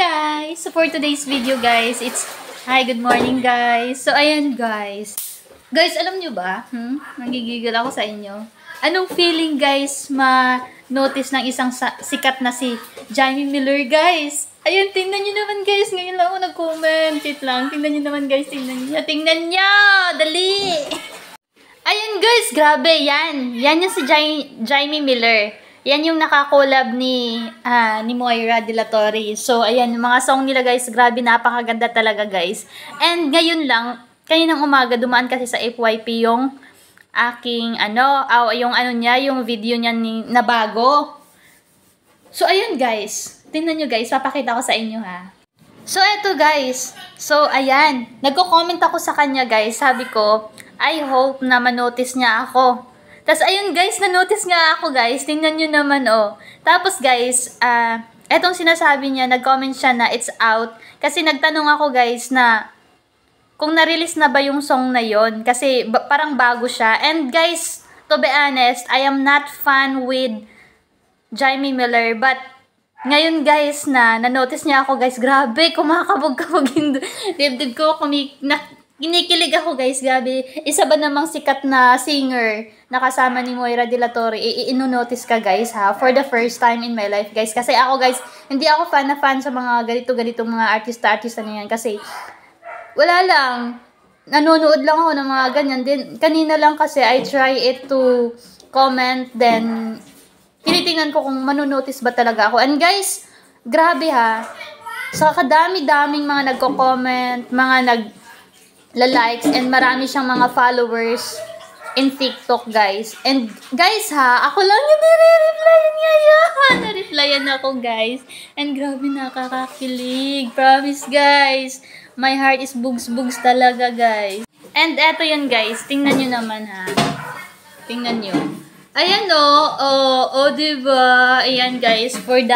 guys! So for today's video guys, Hi, good morning guys! So ayan guys. Guys, alam nyo ba? Nagigigil ako sa inyo. Anong feeling guys ma-notice ng isang sikat na si Jaime Miller guys? Ayun, tingnan nyo naman guys. Ngayon lang ako nag-comment. Wait lang. Tingnan nyo naman guys. Tingnan nyo. Tingnan nyo! Dali! Ayun guys, grabe. Yan yung si Jaime Miller. Yan yung nakakolab ni Moira De La Torre. So, ayan, yung mga song nila guys, grabe, napakaganda talaga guys. And ngayon lang, kaninang umaga, dumaan kasi sa FYP yung aking, yung video niya na bago. So, ayun guys, tingnan nyo guys, papakita ko sa inyo ha. So, eto guys. So, ayan, nagko-comment ako sa kanya guys, sabi ko, I hope na manotice niya ako. Tapos, ayun guys, na-notice nga ako guys. Tingnan nyo naman, oh. Tapos guys, etong sinasabi niya, nag-comment siya na it's out. Kasi nagtanong ako guys na kung na-release na ba yung song na yon. Kasi parang bago siya. And guys, to be honest, I am not fan with Jaime Miller. But, ngayon guys, na-notice niya ako guys. Grabe, kumakabog-kabog yung dibdib ko. Kinikilig ako guys, gabi. Isa ba namang sikat na singer na kasama ni Moira De La Torre, ino-notice ka guys ha, for the first time in my life guys. Kasi ako guys, hindi ako fan sa mga ganito-ganitong mga artista na yan. Kasi, wala lang, nanonood lang ako ng mga ganyan. Din, kanina lang kasi, I try it to comment, then, tinitingnan ko kung manonotice ba talaga ako. And guys, grabe ha, sa kadami-daming mga nagko-comment, mga likes and marami siyang mga followers in TikTok, guys. And, guys, ha, ako lang yung nire-replyan ngayon. Na-replyan ako, guys. And, grabe, nakakakilig. Promise, guys. My heart is bugs-bugs talaga, guys. And, eto yun, guys. Tingnan nyo naman, ha. Tingnan nyo. Ayan, diba? Ayan, guys, for the,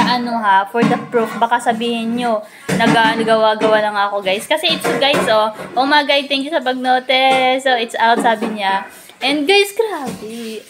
for the proof. Baka sabihin nyo, nagawa-gawa lang ako, guys. Kasi it's, guys, oh my God, thank you sa pag-notice. So, it's out, sabi niya. And, guys, grabe.